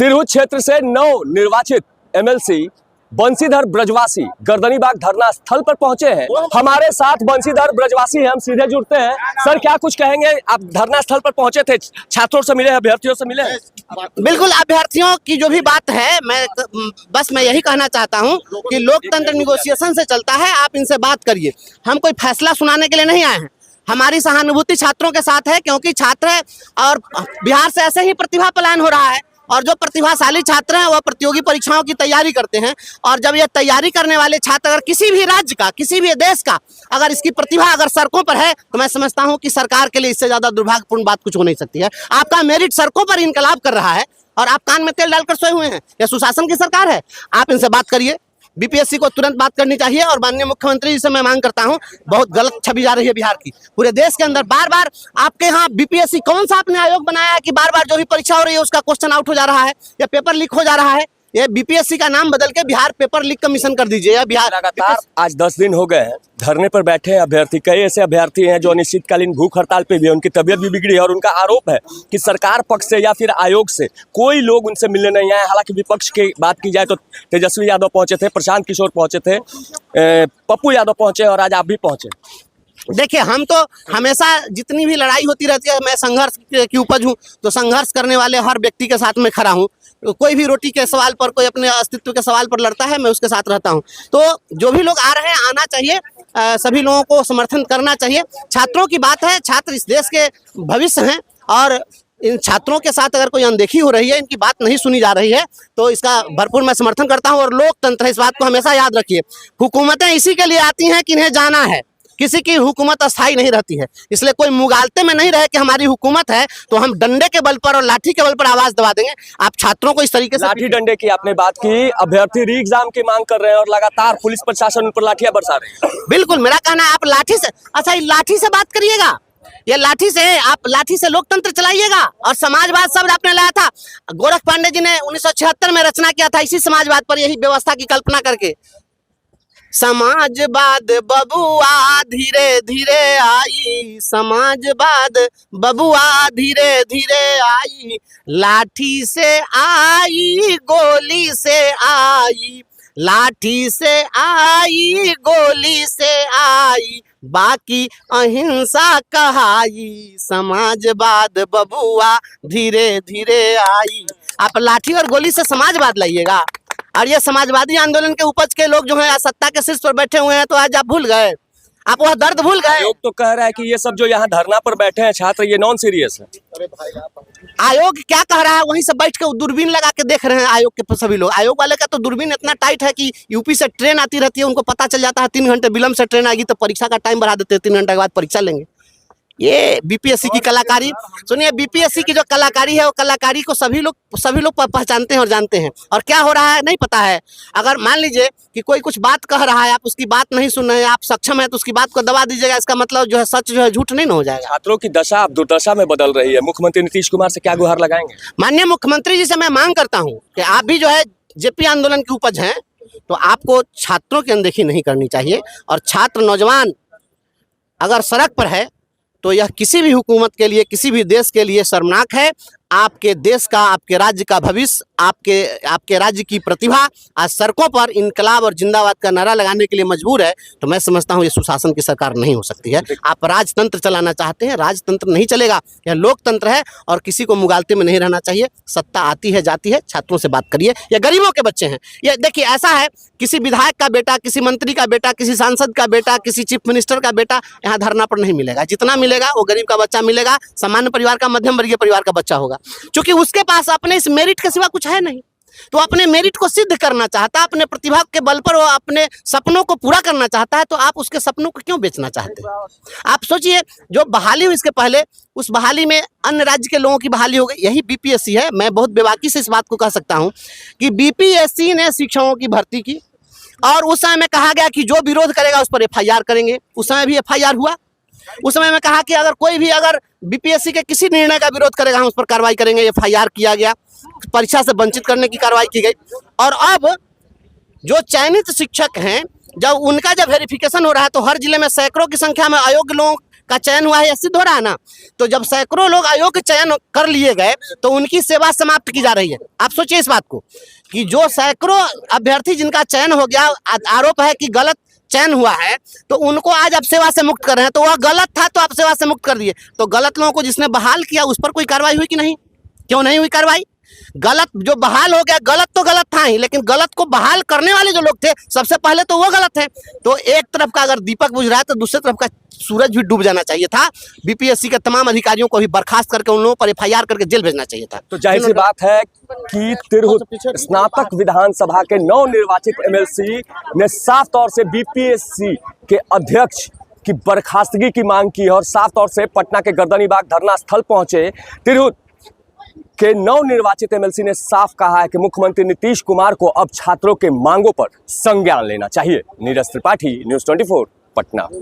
तिरहुत क्षेत्र से नवनिर्वाचित एमएलसी बंशीधर ब्रजवासी गर्दनीबाग धरना स्थल पर पहुंचे हैं। हमारे साथ बंशीधर ब्रजवासी हैं, हम सीधे जुड़ते हैं। सर, क्या कुछ कहेंगे? आप धरना स्थल पर पहुंचे थे, छात्रों से मिले, अभ्यर्थियों से मिले? बिल्कुल, अभ्यर्थियों की जो भी बात है, मैं यही कहना चाहता हूं कि लोकतंत्र निगोशिएशन से चलता है। आप इनसे बात करिए, हम कोई फैसला सुनाने के लिए नहीं आए हैं। हमारी सहानुभूति छात्रों के साथ है, क्योंकि छात्र है और बिहार से ऐसे ही प्रतिभा पलायन हो रहा है और जो प्रतिभाशाली छात्र हैं वह प्रतियोगी परीक्षाओं की तैयारी करते हैं। और जब ये तैयारी करने वाले छात्र अगर किसी भी राज्य का, किसी भी देश का, अगर इसकी प्रतिभा अगर सड़कों पर है, तो मैं समझता हूं कि सरकार के लिए इससे ज्यादा दुर्भाग्यपूर्ण बात कुछ हो नहीं सकती है। आपका मेरिट सड़कों पर इनकलाब कर रहा है और आप कान में तेल डालकर सोए हुए हैं। यह सुशासन की सरकार है। आप इनसे बात करिए। बीपीएससी को तुरंत बात करनी चाहिए और माननीय मुख्यमंत्री जी से मैं मांग करता हूं, बहुत गलत छवि जा रही है बिहार की पूरे देश के अंदर। बार बार आपके यहाँ बीपीएससी कौन सा आपने आयोग बनाया है कि बार बार जो भी परीक्षा हो रही है उसका क्वेश्चन आउट हो जा रहा है या पेपर लीक हो जा रहा है? ये बीपीएससी का नाम बदल के बिहार पेपर लीक कमीशन कर दीजिए। बिहार लगातार आज 10 दिन हो गए हैं धरने पर बैठे हैं अभ्यर्थी। कई ऐसे अभ्यर्थी हैं जो अनिश्चितकालीन भूख हड़ताल पे भी है, उनकी तबीयत भी बिगड़ी है और उनका आरोप है कि सरकार पक्ष से या फिर आयोग से कोई लोग उनसे मिलने नहीं आए। हालांकि विपक्ष की बात की जाए तो तेजस्वी यादव पहुंचे थे, प्रशांत किशोर पहुंचे थे, पप्पू यादव पहुंचे और आज आप भी पहुंचे। देखिए, हम तो हमेशा जितनी भी लड़ाई होती रहती है, मैं संघर्ष की उपज हूँ, तो संघर्ष करने वाले हर व्यक्ति के साथ में खड़ा हूँ। कोई भी रोटी के सवाल पर, कोई अपने अस्तित्व के सवाल पर लड़ता है, मैं उसके साथ रहता हूँ। तो जो भी लोग आ रहे हैं, आना चाहिए, सभी लोगों को समर्थन करना चाहिए। छात्रों की बात है, छात्र इस देश के भविष्य हैं और इन छात्रों के साथ अगर कोई अनदेखी हो रही है, इनकी बात नहीं सुनी जा रही है, तो इसका भरपूर मैं समर्थन करता हूँ। और लोकतंत्र है, इस बात को हमेशा याद रखिए। हुकूमतें इसी के लिए आती हैं कि इन्हें जाना है। किसी की हुकूमत अस्थायी नहीं रहती है, इसलिए कोई मुगालते में नहीं रहे कि हमारी हुकूमत है तो हम डंडे के बल पर और लाठी के बल पर आवाज दबा देंगे। आप छात्रों को इस तरीके से लाठी डंडे की आपने बात की, अभ्यर्थी री एग्जाम की मांग कर रहे हैं और लगातार पुलिस प्रशासन उन पर लाठियां बरसा रहे हैं। बिल्कुल, मेरा कहना है आप लाठी से, अच्छा लाठी से बात करिएगा, ये लाठी से, आप लाठी से लोकतंत्र चलाइएगा। और समाजवाद शब्द आपने लाया था, गोरख पांडे जी ने 1976 में रचना किया था इसी समाजवाद पर, यही व्यवस्था की कल्पना करके। समाजवाद बबुआ धीरे धीरे आई, समाजवाद बबुआ धीरे धीरे आई, लाठी से आई गोली से आई, लाठी से आई गोली से आई, बाकी अहिंसा कहाई, समाजवाद बबुआ धीरे धीरे आई। आप लाठी और गोली से समाजवाद लाइएगा। और ये समाजवादी आंदोलन के उपज के लोग जो हैं सत्ता के शीर्ष पर बैठे हुए हैं, तो आज आप भूल गए, आप वह दर्द भूल गए। आयोग तो कह रहा है कि ये सब जो यहाँ धरना पर बैठे हैं छात्र, ये नॉन सीरियस है। आयोग क्या कह रहा है वहीं से बैठ के दूरबीन लगा के देख रहे हैं आयोग के सभी लोग। आयोग वाले का तो दूरबीन इतना टाइट है कि यूपी से ट्रेन आती रहती है, उनको पता चल जाता है 3 घंटे विलंब से ट्रेन आएगी तो परीक्षा का टाइम बढ़ा देते हैं, 3 घंटे के बाद परीक्षा लेंगे। ये बीपीएससी की कलाकारी सुनिए, बीपीएससी की जो कलाकारी है वो कलाकारी को सभी लोग पहचानते हैं और जानते हैं। और क्या हो रहा है नहीं पता है। अगर मान लीजिए कि कोई कुछ बात कह रहा है, आप उसकी बात नहीं सुन रहे हैं, आप सक्षम है तो उसकी बात को दबा दीजिएगा, इसका मतलब जो है सच जो है झूठ नहीं हो जाएगा। छात्रों की दशा अब दुर्दशा में बदल रही है। मुख्यमंत्री नीतीश कुमार से क्या गुहार लगाएंगे? माननीय मुख्यमंत्री जी से मैं मांग करता हूँ कि आप भी जो है जेपी आंदोलन की उपज हैं, तो आपको छात्रों की अनदेखी नहीं करनी चाहिए। और छात्र नौजवान अगर सड़क पर है तो यह किसी भी हुकूमत के लिए, किसी भी देश के लिए शर्मनाक है। आपके देश का, आपके राज्य का भविष्य, आपके राज्य की प्रतिभा आज सड़कों पर इनकलाब और जिंदाबाद का नारा लगाने के लिए मजबूर है, तो मैं समझता हूं ये सुशासन की सरकार नहीं हो सकती है। आप राजतंत्र चलाना चाहते हैं, राजतंत्र नहीं चलेगा, यह लोकतंत्र है और किसी को मुगालते में नहीं रहना चाहिए। सत्ता आती है जाती है, छात्रों से बात करिए। ये गरीबों के बच्चे हैं। ये देखिए, ऐसा है किसी विधायक का बेटा, किसी मंत्री का बेटा, किसी सांसद का बेटा, किसी चीफ मिनिस्टर का बेटा यहाँ धरना पर नहीं मिलेगा। जितना मिलेगा वो गरीब का बच्चा मिलेगा, सामान्य परिवार का, मध्यम वर्गीय परिवार का बच्चा होगा, क्योंकि उसके पास अपने इस मेरिट के सिवा कुछ है नहीं। तो अपने मेरिट को सिद्ध करना चाहता है, अपने प्रतिभा के बल पर वो अपने सपनों को पूरा करना चाहता है, तो आप उसके सपनों को क्यों बेचना चाहते हैं? आप सोचिए, जो बहाली हुई इसके पहले, उस बहाली में अन्य राज्य के लोगों की बहाली हो गई। यही बीपीएससी है। मैं बहुत बेबाकी से इस बात को कह सकता हूं कि बीपीएससी ने शिक्षकों की भर्ती की और उस समय में कहा गया कि जो विरोध करेगा उस पर एफआईआर करेंगे। उस समय भी एफआईआर हुआ। उस समय में कहा कि अगर कोई भी अगर बीपीएससी के किसी निर्णय का विरोध करेगा हम उस पर कार्रवाई करेंगे। एफआईआर किया गया, परीक्षा से वंचित करने की कार्रवाई की गई। और अब जो चयनित शिक्षक हैं, जब उनका जब वेरिफिकेशन हो रहा है तो हर जिले में सैकड़ों की संख्या में अयोग्य लोगों का चयन हुआ है, यह सिद्ध हो रहा है ना। तो जब सैकड़ों लोग अयोग्य चयन कर लिए गए तो उनकी सेवा समाप्त की जा रही है। आप सोचिए इस बात को कि जो सैकड़ों अभ्यर्थी जिनका चयन हो गया, आरोप है कि गलत चयन हुआ है, तो उनको आज आप सेवा से मुक्त कर रहे हैं। तो वह गलत था तो आप सेवा से मुक्त कर दिए। तो गलत लोगों को जिसने बहाल किया उस पर कोई कार्रवाई हुई कि नहीं? क्यों नहीं हुई कार्रवाई? गलत जो बहाल हो गया, गलत तो गलत था ही, लेकिन गलत को बहाल करने वाले जो लोग थे सबसे पहले तो वो गलत है। तो एक तरफ का अगर दीपक बुझ रहा है तो दूसरी तरफ का सूरज भी डूब जाना चाहिए था। बीपीएससी के तमाम अधिकारियों को भी बर्खास्त करके उन लोगों पर एफआईआर करके जेल भेजना चाहिए था। तो जाहिर सी बात है कि तिरहुत स्नातक विधानसभा के नवनिर्वाचित एमएलसी ने साफ तौर से बीपीएससी के अध्यक्ष की बर्खास्तगी की मांग की और साफ तौर से पटना के गर्दनीबाग धरना स्थल पहुंचे तिरहुत के नवनिर्वाचित एमएलसी ने साफ कहा है कि मुख्यमंत्री नीतीश कुमार को अब छात्रों के मांगों पर संज्ञान लेना चाहिए। नीरज त्रिपाठी, न्यूज़ 24, पटना।